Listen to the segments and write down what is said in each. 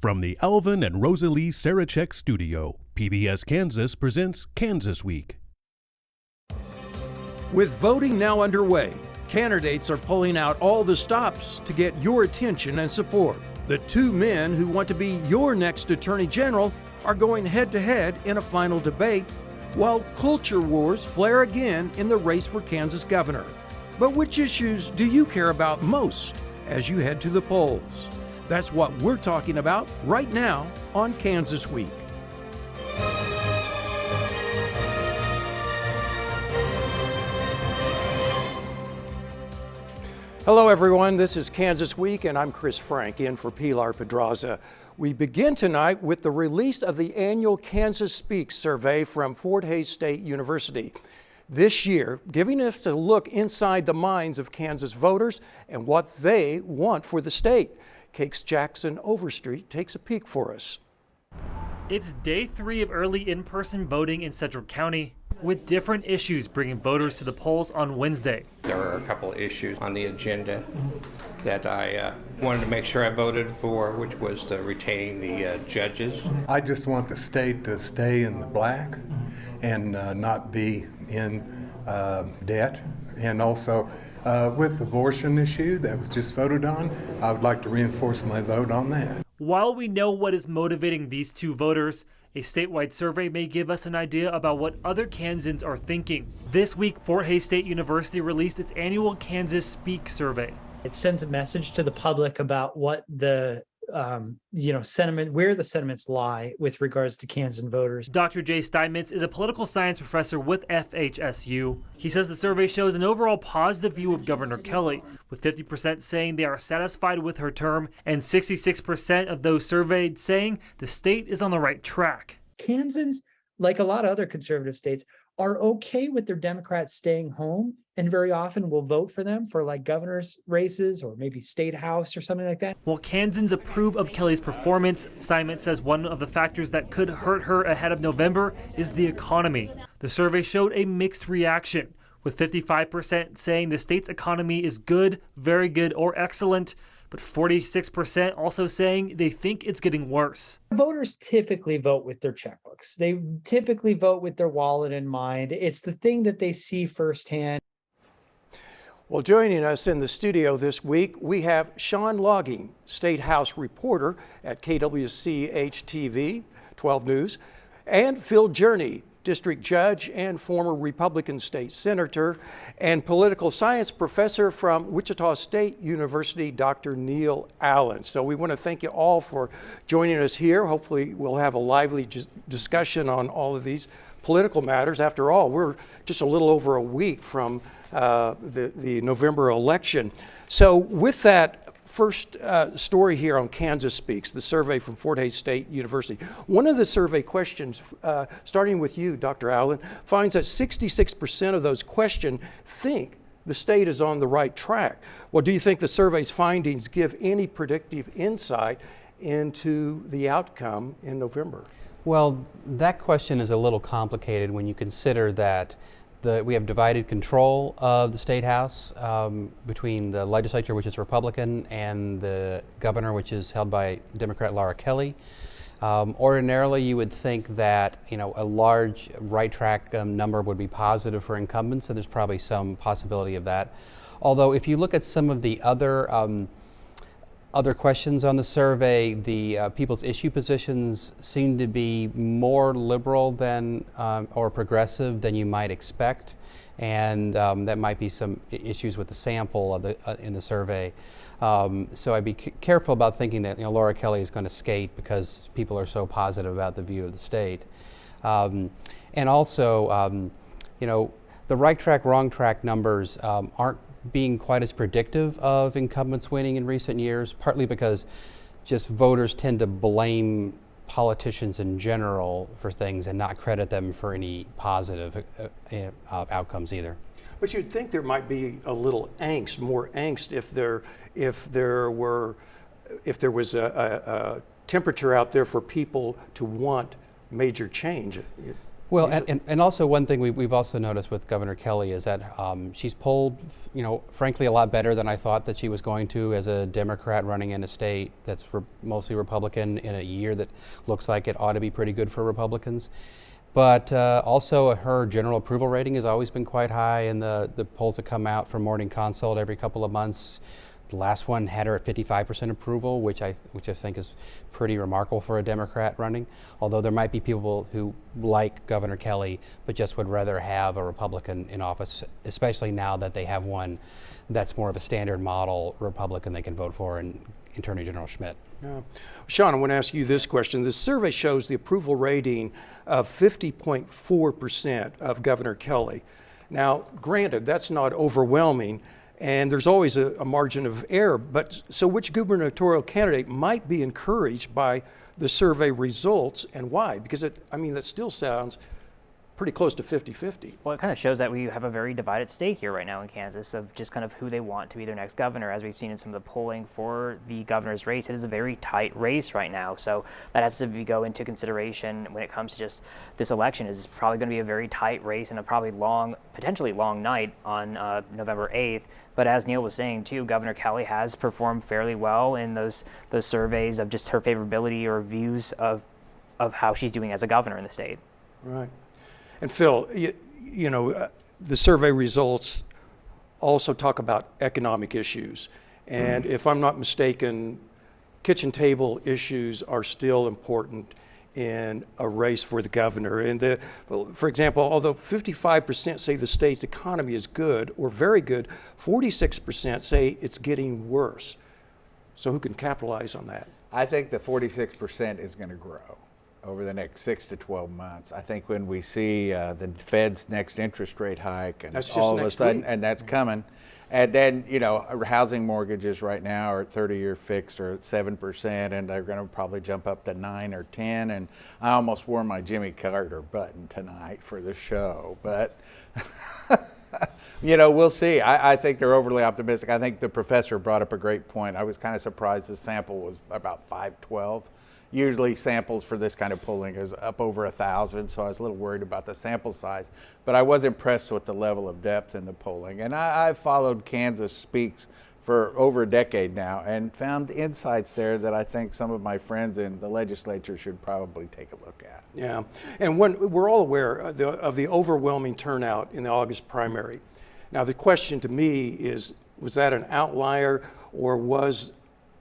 From the Alvin and Rosalie Sarachek studio, PBS Kansas presents Kansas Week. With voting now underway, candidates are pulling out all the stops to get your attention and support. The two men who want to be your next Attorney General are going head-to-head in a final debate, while culture wars flare again in the race for Kansas governor. But which issues do you care about most as you head to the polls? That's what we're talking about right now on Kansas Week. Hello everyone, this is Kansas Week and I'm Chris Frank in for Pilar Pedraza. We begin tonight with the release of the annual Kansas Speaks survey from Fort Hays State University. This year, giving us a look inside the minds of Kansas voters and what they want for the state. Cakes Jackson Overstreet takes a peek for us. It's day 3 of early in-person voting in Central County, with different issues bringing voters to the polls on Wednesday. There are a couple of issues on the agenda that I wanted to make sure I voted for, which was retaining the judges. I just want the state to stay in the black and not be in debt. And also with the abortion issue that was just voted on, I would like to reinforce my vote on that. While we know what is motivating these two voters, a statewide survey may give us an idea about what other Kansans are thinking. This week, Fort Hays State University released its annual Kansas Speak survey. It sends a message to the public about what the sentiment, where the sentiments lie with regards to Kansan voters. Dr. Jay Steinmetz is a political science professor with FHSU. He says the survey shows an overall positive view of Governor Kelly, with 50% saying they are satisfied with her term and 66% of those surveyed saying the state is on the right track. Kansans, like a lot of other conservative states, are okay with their Democrats staying home and very often will vote for them for like governor's races or maybe state house or something like that. While Kansans approve of Kelly's performance, Steinmetz says one of the factors that could hurt her ahead of November is the economy. The survey showed a mixed reaction, with 55% saying the state's economy is good, very good, or excellent, but 46% also saying they think it's getting worse. Voters typically vote with their checkbooks. They typically vote with their wallet in mind. It's the thing that they see firsthand. Well, joining us in the studio this week, we have Sean Logging, State House reporter at KWCH-TV, 12 News, and Phil Journey, district judge and former Republican state senator and political science professor from Wichita State University, Dr. Neil Allen. So we want to thank you all for joining us here. Hopefully we'll have a lively discussion on all of these political matters. After all, we're just a little over a week from the November election. So with that first story here on Kansas Speaks, the survey from Fort Hays State University. One of the survey questions, starting with you, Dr. Allen, finds that 66% of those questioned think the state is on the right track. Well, do you think the survey's findings give any predictive insight into the outcome in November? Well, that question is a little complicated when you consider that we have divided control of the State House between the legislature, which is Republican, and the governor, which is held by Democrat Laura Kelly. Ordinarily, you would think that a large right track number would be positive for incumbents, and there's probably some possibility of that. Although, if you look at some of the other questions on the survey, the people's issue positions seem to be more liberal than or progressive than you might expect, and that might be some issues with the sample of in the survey. So I'd be careful about thinking that Laura Kelly is going to skate because people are so positive about the view of the state. And also, the right track, wrong track numbers aren't being quite as predictive of incumbents winning in recent years, partly because just voters tend to blame politicians in general for things and not credit them for any positive outcomes either. But you'd think there might be a little angst, more angst, if there was a temperature out there for people to want major change. Well, and also one thing we've also noticed with Governor Kelly is that she's polled, frankly, a lot better than I thought that she was going to as a Democrat running in a state that's mostly Republican in a year that looks like it ought to be pretty good for Republicans. But also her general approval rating has always been quite high in the polls that come out from Morning Consult every couple of months. The last one had her at 55% approval, which I think is pretty remarkable for a Democrat running. Although there might be people who like Governor Kelly, but just would rather have a Republican in office, especially now that they have one that's more of a standard model Republican they can vote for, and Attorney General Schmidt. Yeah. Sean, I want to ask you this question. The survey shows the approval rating of 50.4% of Governor Kelly. Now, granted, that's not overwhelming, and there's always a margin of error, but so which gubernatorial candidate might be encouraged by the survey results, and why? Because that still sounds pretty close to 50-50. Well, it kind of shows that we have a very divided state here right now in Kansas of just kind of who they want to be their next governor. As we've seen in some of the polling for the governor's race, it is a very tight race right now. So that has to go into consideration when it comes to just this election. Is probably going to be a very tight race and a probably potentially long night on November 8th. But as Neil was saying too, Governor Kelly has performed fairly well in those surveys of just her favorability or views of how she's doing as a governor in the state. Right. And Phil, the survey results also talk about economic issues. And if I'm not mistaken, kitchen table issues are still important in a race for the governor. And for example, although 55% say the state's economy is good or very good, 46% say it's getting worse. So who can capitalize on that? I think the 46% is going to grow over the next 6 to 12 months. I think when we see the Fed's next interest rate hike, and all of a sudden, and that's coming, and then housing mortgages right now are at 30-year fixed or at 7%, and they're going to probably jump up to 9 or 10. And I almost wore my Jimmy Carter button tonight for the show, but we'll see. I think they're overly optimistic. I think the professor brought up a great point. I was kind of surprised the sample was about 512. Usually samples for this kind of polling is up over 1,000, so I was a little worried about the sample size. But I was impressed with the level of depth in the polling. And I've followed Kansas Speaks for over a decade now and found insights there that I think some of my friends in the legislature should probably take a look at. Yeah, and we're all aware of the overwhelming turnout in the August primary. Now the question to me is, was that an outlier, or was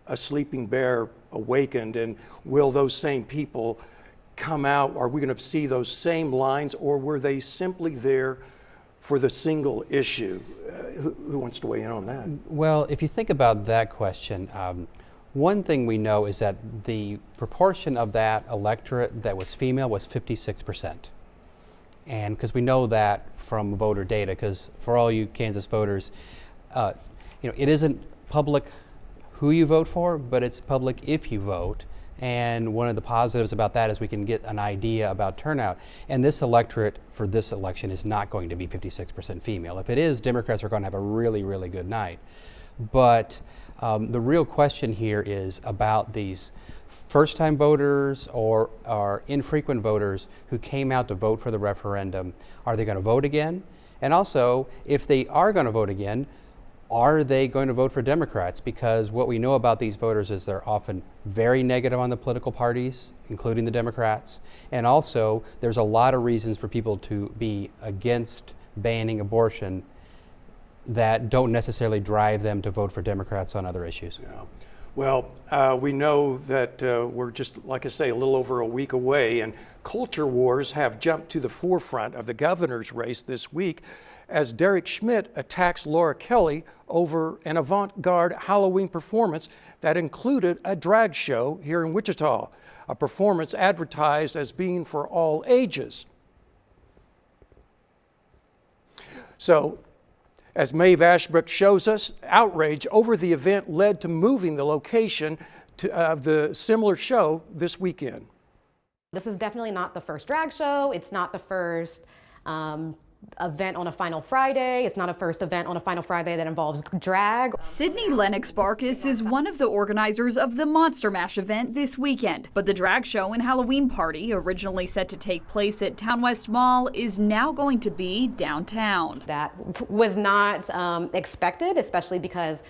a sleeping bear awakened, and will those same people come out? Are we going to see those same lines, or were they simply there for the single issue? Who wants to weigh in on that? Well, if you think about that question, one thing we know is that the proportion of that electorate that was female was 56%. And because we know that from voter data, because for all you Kansas voters, it isn't public who you vote for, but it's public if you vote. And one of the positives about that is we can get an idea about turnout. And this electorate for this election is not going to be 56% female. If it is, Democrats are going to have a really, really good night. But the real question here is about these first-time voters or infrequent voters who came out to vote for the referendum. Are they going to vote again? And also, if they are going to vote again, are they going to vote for Democrats? Because what we know about these voters is they're often very negative on the political parties, including the Democrats. And also, there's a lot of reasons for people to be against banning abortion that don't necessarily drive them to vote for Democrats on other issues. Yeah. Well, we know that we're just, like I say, a little over a week away, and culture wars have jumped to the forefront of the governor's race this week as Derek Schmidt attacks Laura Kelly over an avant-garde Halloween performance that included a drag show here in Wichita, a performance advertised as being for all ages. So, as Maeve Ashbrook shows us, outrage over the event led to moving the location of the similar show this weekend. This is definitely not the first drag show. It's not the first event on a final Friday. It's not a first event on a final Friday that involves drag. Sydney Lennox Barkus is one of the organizers of the Monster Mash event this weekend. But the drag show and Halloween party, originally set to take place at Town West Mall, is now going to be downtown. That was not expected, especially because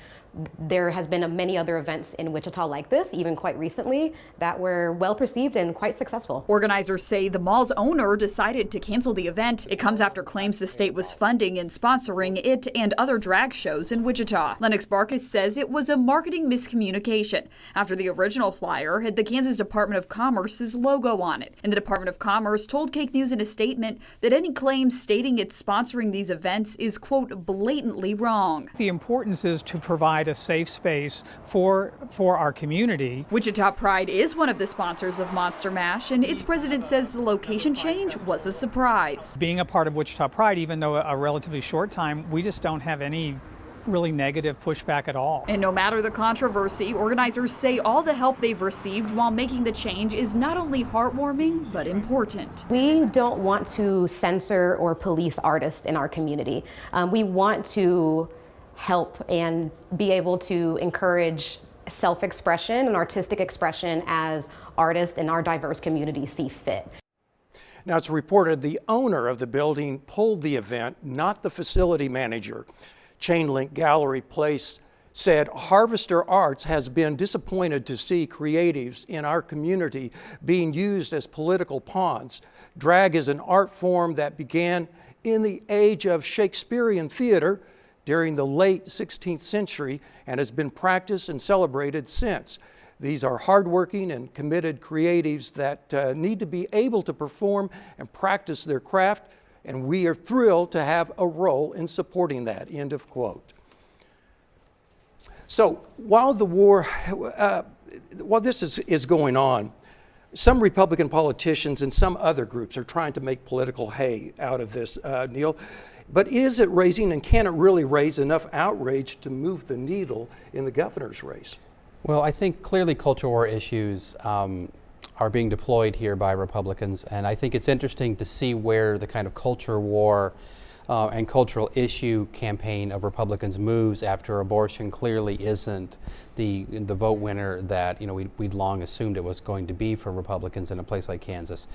there has been many other events in Wichita like this, even quite recently, that were well perceived and quite successful. Organizers say the mall's owner decided to cancel the event. It comes after claims the state was funding and sponsoring it and other drag shows in Wichita. Lennox Barkus says it was a marketing miscommunication after the original flyer had the Kansas Department of Commerce's logo on it. And the Department of Commerce told Cake News in a statement that any claims stating it's sponsoring these events is, quote, blatantly wrong. The importance is to provide a safe space for our community. Wichita Pride is one of the sponsors of Monster Mash, and its president says the location change was a surprise. Being a part of Wichita Pride, even though a relatively short time, we just don't have any really negative pushback at all. And no matter the controversy, organizers say all the help they've received while making the change is not only heartwarming, but important. We don't want to censor or police artists in our community. We want to help and be able to encourage self-expression and artistic expression as artists in our diverse community see fit. Now, it's reported the owner of the building pulled the event, not the facility manager. Chainlink Gallery Place said Harvester Arts has been disappointed to see creatives in our community being used as political pawns. Drag is an art form that began in the age of Shakespearean theater during the late 16th century and has been practiced and celebrated since. These are hardworking and committed creatives that need to be able to perform and practice their craft, and we are thrilled to have a role in supporting that, end of quote. So while the war, while this is going on, some Republican politicians and some other groups are trying to make political hay out of this, Neil. But is it raising, and can it really raise enough outrage to move the needle in the governor's race? Well, I think clearly culture war issues are being deployed here by Republicans, and I think it's interesting to see where the kind of culture war and cultural issue campaign of Republicans moves after abortion clearly isn't the vote winner that we'd long assumed it was going to be for Republicans in a place like Kansas.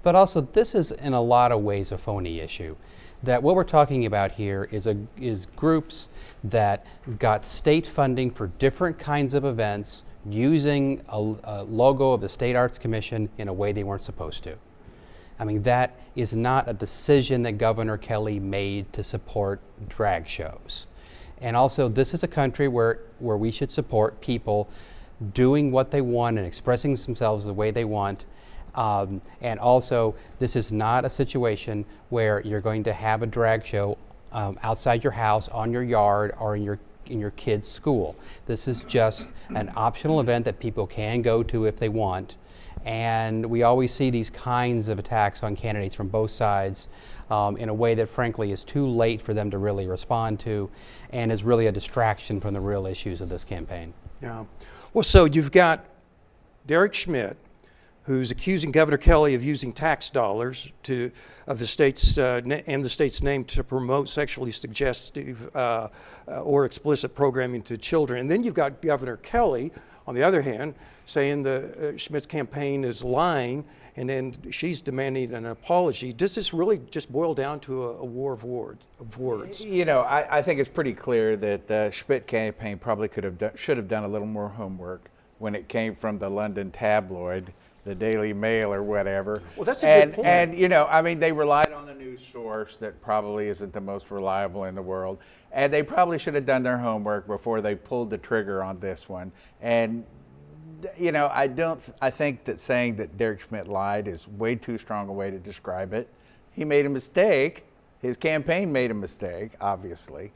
But also, this is in a lot of ways a phony issue. That what we're talking about here is groups that got state funding for different kinds of events using a logo of the State Arts Commission in a way they weren't supposed to. I mean, that is not a decision that Governor Kelly made to support drag shows. And also, this is a country where we should support people doing what they want and expressing themselves the way they want. And also, this is not a situation where you're going to have a drag show outside your house, on your yard, or in your kid's school. This is just an optional event that people can go to if they want. And we always see these kinds of attacks on candidates from both sides in a way that frankly is too late for them to really respond to, and is really a distraction from the real issues of this campaign. Yeah. Well, so you've got Derek Schmidt, who's accusing Governor Kelly of using tax dollars of the state's and the state's name to promote sexually suggestive or explicit programming to children. And then you've got Governor Kelly, on the other hand, saying the Schmidt's campaign is lying, and then she's demanding an apology. Does this really just boil down to a war of words? You know, I think it's pretty clear that the Schmidt campaign probably should have done a little more homework when it came from the London tabloid, the Daily Mail or whatever. Well, that's a good point. And, you know, I mean, they relied on a news source that probably isn't the most reliable in the world. And they probably should have done their homework before they pulled the trigger on this one. And, you know, I think that saying that Derek Schmidt lied is way too strong a way to describe it. He made a mistake. His campaign made a mistake, obviously.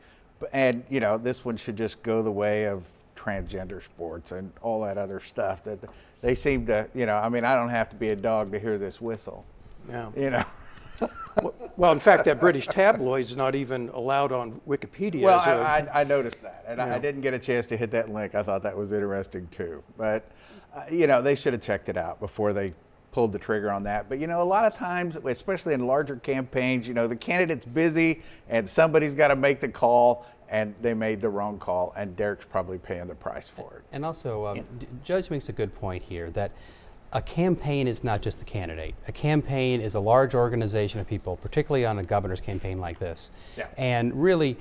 And, you know, this one should just go the way of transgender sports and all that other stuff that they seem to, you know, I mean, I don't have to be a dog to hear this whistle. Yeah. You know. Well, in fact, that British tabloid is not even allowed on Wikipedia. Well, I noticed that, and yeah. I didn't get a chance to hit that link. I thought that was interesting too. But, you know, they should have checked it out before they pulled the trigger on that. But, a lot of times, especially in larger campaigns, the candidate's busy and somebody's got to make the call, and they made the wrong call, and Derek's probably paying the price for it. And also, Judge makes a good point here that a campaign is not just the candidate. A campaign is a large organization of people, particularly on a governor's campaign like this. Yeah. And really,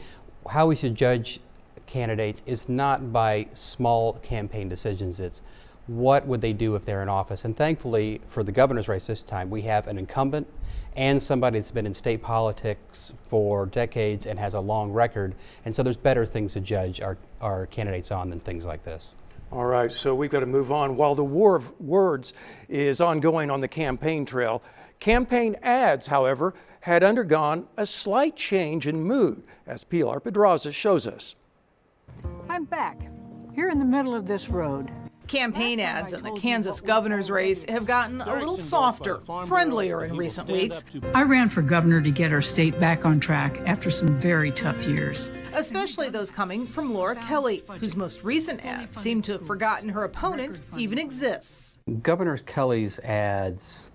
how we should judge candidates is not by small campaign decisions. It's what would they do if they're in office. And thankfully, for the governor's race this time, we have an incumbent and somebody that's been in state politics for decades and has a long record. And so there's better things to judge our candidates on than things like this. All right, so we've got to move on. While the war of words is ongoing on the campaign trail, campaign ads, however, had undergone a slight change in mood, as Pilar Pedraza shows us. I'm back, here in the middle of this road. Campaign ads in the Kansas governor's race have gotten a little softer, friendlier in recent weeks. I ran for governor to get our state back on track after some very tough years. Especially those coming from Laura Kelly, whose most recent ads seem to have forgotten her opponent even exists. Governor Kelly's ads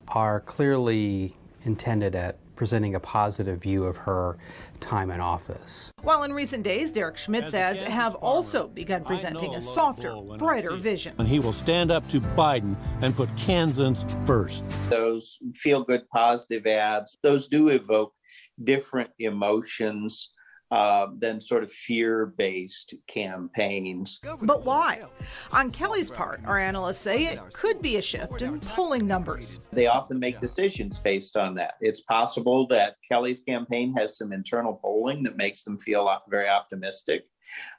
are clearly intended at presenting a positive view of her time in office. While in recent days, Derek Schmidt's ads have also begun presenting a softer, brighter vision. And he will stand up to Biden and put Kansans first. Those feel-good, positive ads, those do evoke different emotions than sort of fear-based campaigns. But why? On Kelly's part, our analysts say it could be a shift in polling numbers. They often make decisions based on that. It's possible that Kelly's campaign has some internal polling that makes them feel very optimistic,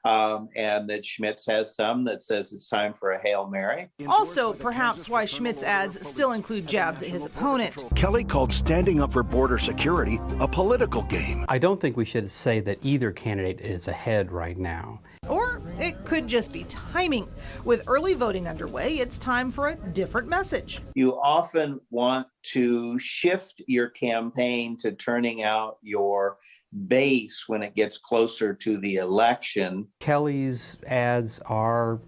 and that Schmidt's has some that says it's time for a Hail Mary. Also, perhaps why Schmidt's ads still include jabs at his opponent. Kelly called standing up for border security a political game. I don't think we should say that either candidate is ahead right now. Or it could just be timing. With early voting underway, it's time for a different message. You often want to shift your campaign to turning out your base when it gets closer to the election. Kelly's ads are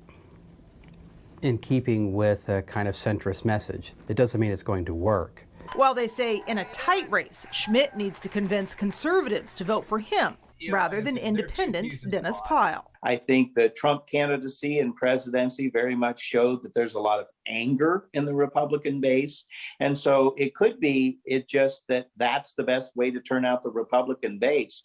in keeping with a kind of centrist message. It doesn't mean it's going to work. While they say in a tight race, Schmidt needs to convince conservatives to vote for him rather than independent Dennis Pyle. I think the Trump candidacy and presidency very much showed that there's a lot of anger in the Republican base. And so it could be just that that's the best way to turn out the Republican base.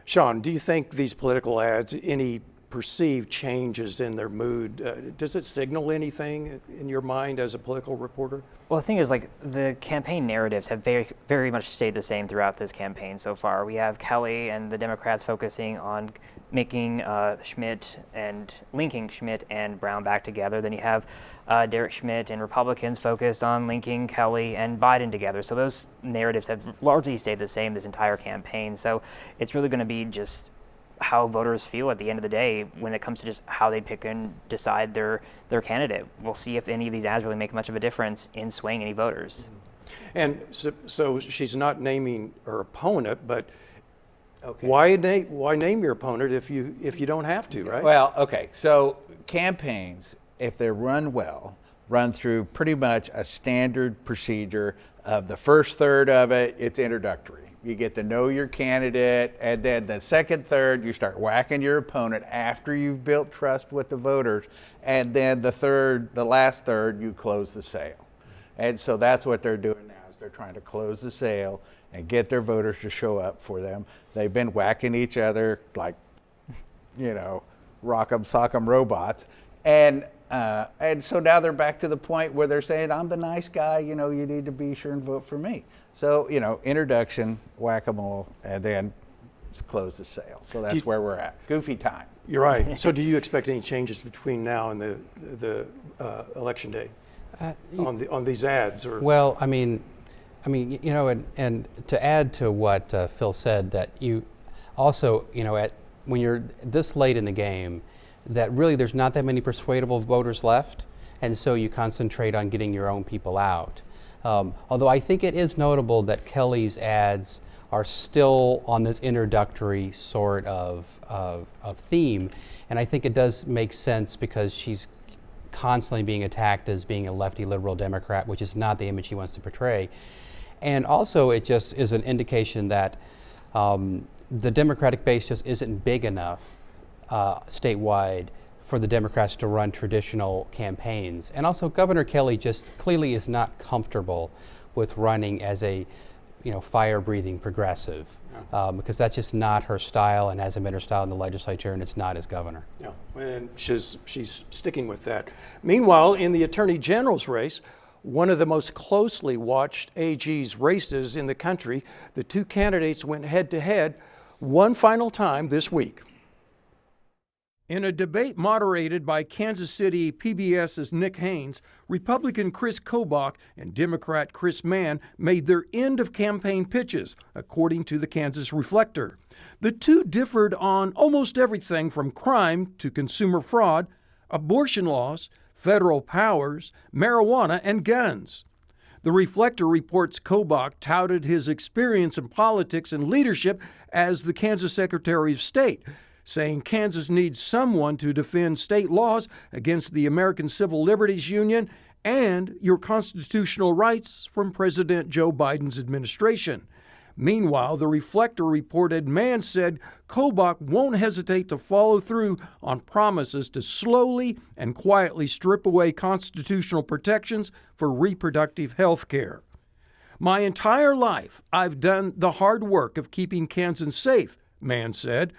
Sean, do you think these political ads, any perceived changes in their mood, does it signal anything in your mind as a political reporter? Well, the thing is, the campaign narratives have very, very much stayed the same throughout this campaign so far. We have Kelly and the Democrats focusing on making Schmidt and linking Schmidt and Brown back together. Then you have Derek Schmidt and Republicans focused on linking Kelly and Biden together. So those narratives have largely stayed the same this entire campaign. So it's really going to be just how voters feel at the end of the day when it comes to just how they pick and decide their candidate. We'll see if any of these ads really make much of a difference in swaying any voters. And so she's not naming her opponent, but okay. Why name your opponent if you don't have to, right? Well, okay, so campaigns, if they're run well, run through pretty much a standard procedure of the first third of it, it's introductory. You get to know your candidate, and then the second third, you start whacking your opponent after you've built trust with the voters, and then the last third, you close the sale. And so that's what they're doing now, is they're trying to close the sale and get their voters to show up for them. They've been whacking each other like, rock'em sock'em robots, and so now they're back to the point where they're saying, I'm the nice guy, you need to be sure and vote for me. So, introduction, whack-a-mole, and then close the sale. So that's where we're at. Goofy time. You're right. So do you expect any changes between now and the election day on these ads? Or? Well, and to add to what Phil said, that you also, when you're this late in the game, that really there's not that many persuadable voters left, and so you concentrate on getting your own people out. Although I think it is notable that Kelly's ads are still on this introductory sort of theme, and I think it does make sense because she's constantly being attacked as being a lefty liberal Democrat, which is not the image he wants to portray. And also it just is an indication that the Democratic base just isn't big enough statewide for the Democrats to run traditional campaigns. And also Governor Kelly just clearly is not comfortable with running as a fire-breathing progressive, because that's just not her style and hasn't been her style in the legislature, and it's not as governor. Yeah, and she's sticking with that. Meanwhile, in the Attorney General's race, one of the most closely watched AG's races in the country, the two candidates went head-to-head one final time this week. In a debate moderated by Kansas City PBS's Nick Haynes, Republican Chris Kobach and Democrat Chris Mann made their end-of-campaign pitches, according to the Kansas Reflector. The two differed on almost everything from crime to consumer fraud, abortion laws, federal powers, marijuana, and guns. The Reflector reports Kobach touted his experience in politics and leadership as the Kansas Secretary of State, saying Kansas needs someone to defend state laws against the American Civil Liberties Union and your constitutional rights from President Joe Biden's administration. Meanwhile, the Reflector reported Mann said Kobach won't hesitate to follow through on promises to slowly and quietly strip away constitutional protections for reproductive health care. My entire life, I've done the hard work of keeping Kansans safe, Mann said.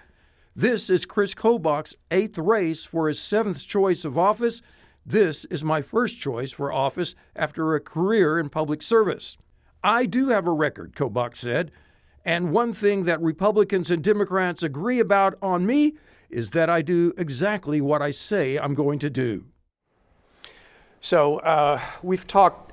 This is Chris Kobach's 8th race for his 7th choice of office. This is my first choice for office after a career in public service. I do have a record, Kobach said, and one thing that Republicans and Democrats agree about on me is that I do exactly what I say I'm going to do. So we've talked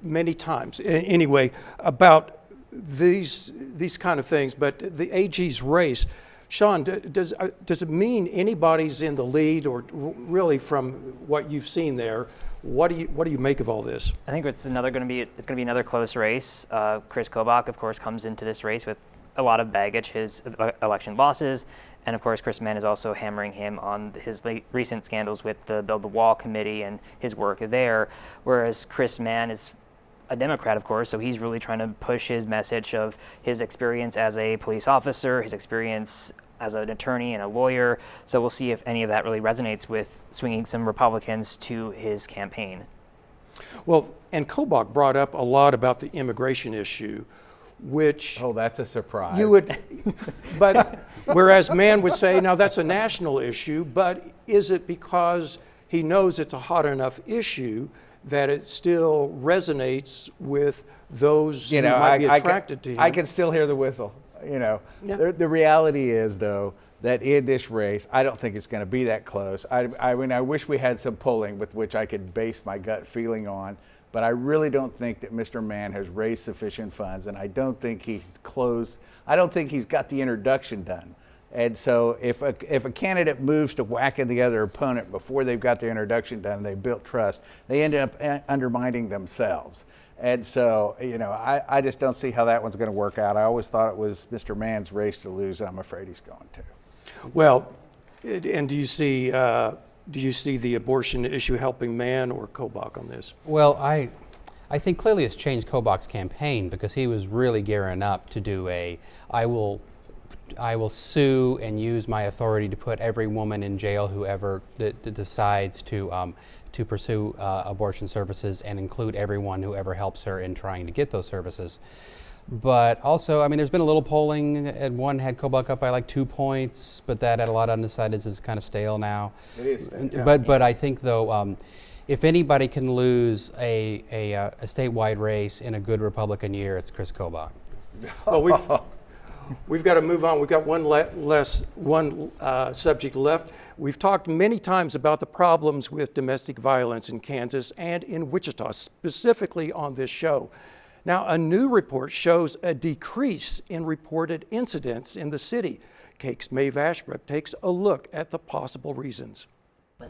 many times, anyway, about these kind of things, but the AG's race, Sean, does it mean anybody's in the lead, or really from what you've seen there, what do you make of all this? I think it's going to be another close race. Chris Kobach, of course, comes into this race with a lot of baggage, his election losses, and of course Chris Mann is also hammering him on his recent scandals with the Build the Wall committee and his work there, whereas Chris Mann is a Democrat, of course, so he's really trying to push his message of his experience as a police officer, his experience as an attorney and a lawyer. So we'll see if any of that really resonates with swinging some Republicans to his campaign. Well, and Kobach brought up a lot about the immigration issue, which... Oh, that's a surprise. You would, but whereas Mann would say, now that's a national issue, but is it because he knows it's a hot enough issue that it still resonates with those who might be attracted to him? I can still hear the whistle. Yeah. The reality is, though, that in this race, I don't think it's going to be that close. I mean, I wish we had some polling with which I could base my gut feeling on, but I really don't think that Mr. Mann has raised sufficient funds, and I don't think he's closed. I don't think he's got the introduction done. And so if a candidate moves to whacking the other opponent before they've got their introduction done and they built trust, they end up undermining themselves. And so, I just don't see how that one's going to work out. I always thought it was Mr. Mann's race to lose. I'm afraid he's going to. Well, and do you see the abortion issue helping Mann or Kobach on this? Well, I think clearly it's changed Kobach's campaign, because he was really gearing up to do I will sue and use my authority to put every woman in jail who ever decides to pursue abortion services, and include everyone who ever helps her in trying to get those services. But also, I mean, there's been a little polling, and one had Kobach up by like 2 points, but that had a lot of undecideds. Is kind of stale now. It is stale. Yeah. But I think, though, if anybody can lose a statewide race in a good Republican year, it's Chris Kobach. Well, we've got to move on. We've got one subject left. We've talked many times about the problems with domestic violence in Kansas and in Wichita, specifically on this show. Now, a new report shows a decrease in reported incidents in the city. Cake's Maeve Ashbrook takes a look at the possible reasons.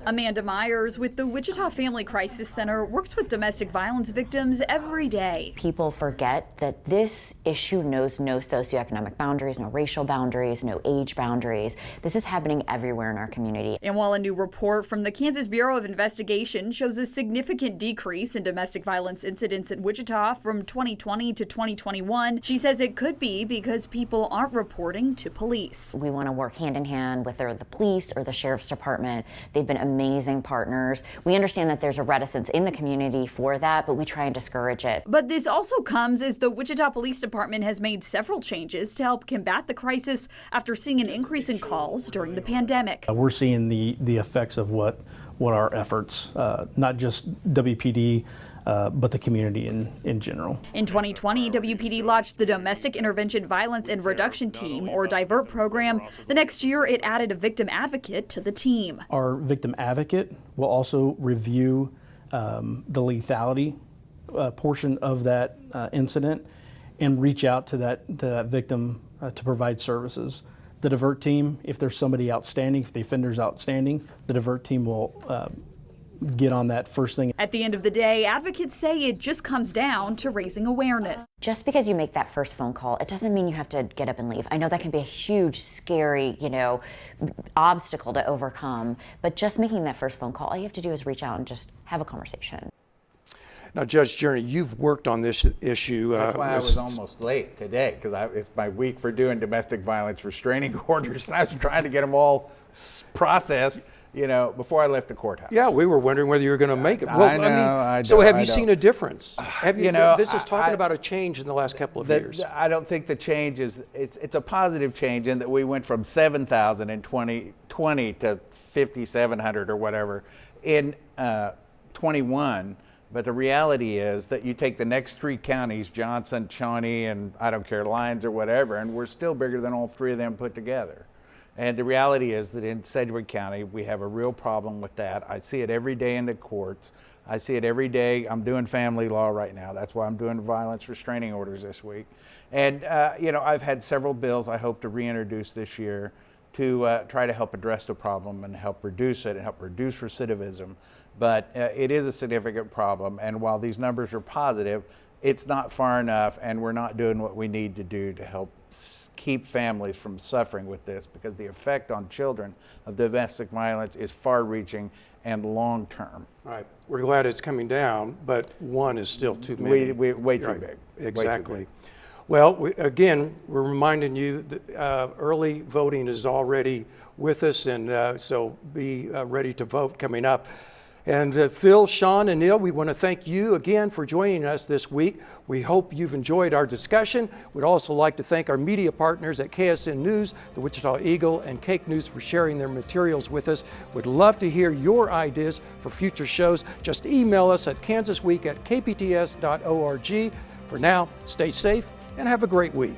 Amanda Myers with the Wichita Family Crisis Center works with domestic violence victims every day. People forget that this issue knows no socioeconomic boundaries, no racial boundaries, no age boundaries. This is happening everywhere in our community. And while a new report from the Kansas Bureau of Investigation shows a significant decrease in domestic violence incidents in Wichita from 2020 to 2021, she says it could be because people aren't reporting to police. We want to work hand in hand with the police or the sheriff's department. They've been amazing partners. We understand that there's a reticence in the community for that, but we try and discourage it. But this also comes as the Wichita Police Department has made several changes to help combat the crisis after seeing an increase in calls during the pandemic. We're seeing the effects of what our efforts, not just WPD, but the community in general. In 2020, WPD launched the Domestic Intervention Violence and Reduction Team, or DIVERT program. The next year, it added a victim advocate to the team. Our victim advocate will also review the lethality portion of that incident and reach out to that victim to provide services. The DIVERT team, if there's somebody outstanding, if the offender's outstanding, the DIVERT team will get on that first thing. At the end of the day, advocates say it just comes down to raising awareness. Just because you make that first phone call, it doesn't mean you have to get up and leave. I know that can be a huge, scary, obstacle to overcome, but just making that first phone call, all you have to do is reach out and just have a conversation. Now, Judge Journey, you've worked on this issue. That's why I was almost late today, because it's my week for doing domestic violence restraining orders, and I was trying to get them all processed, before I left the courthouse. Yeah, we were wondering whether you were going to make it. Well, I know. So have you seen a difference? Have you? This is talking about a change in the last couple of years. I don't think the change is. It's a positive change in that we went from 7,000 in 2020 to 5,700 or whatever in 21. But the reality is that you take the next three counties, Johnson, Shawnee, and I don't care, Lyons or whatever, and we're still bigger than all three of them put together. And the reality is that in Sedgwick County, we have a real problem with that. I see it every day in the courts. I see it every day. I'm doing family law right now. That's why I'm doing violence restraining orders this week. And, I've had several bills I hope to reintroduce this year to try to help address the problem and help reduce it and help reduce recidivism. But it is a significant problem. And while these numbers are positive, it's not far enough, and we're not doing what we need to do to help keep families from suffering with this, because the effect on children of domestic violence is far-reaching and long-term. Right. We're glad it's coming down, but one is still too many. Way too big. Exactly. Way too big. Well, again, we're reminding you that early voting is already with us, and so be ready to vote coming up. And Phil, Sean, and Neil, we want to thank you again for joining us this week. We hope you've enjoyed our discussion. We'd also like to thank our media partners at KSN News, the Wichita Eagle, and Cake News for sharing their materials with us. We'd love to hear your ideas for future shows. Just email us at kansasweek@kpts.org. For now, stay safe and have a great week.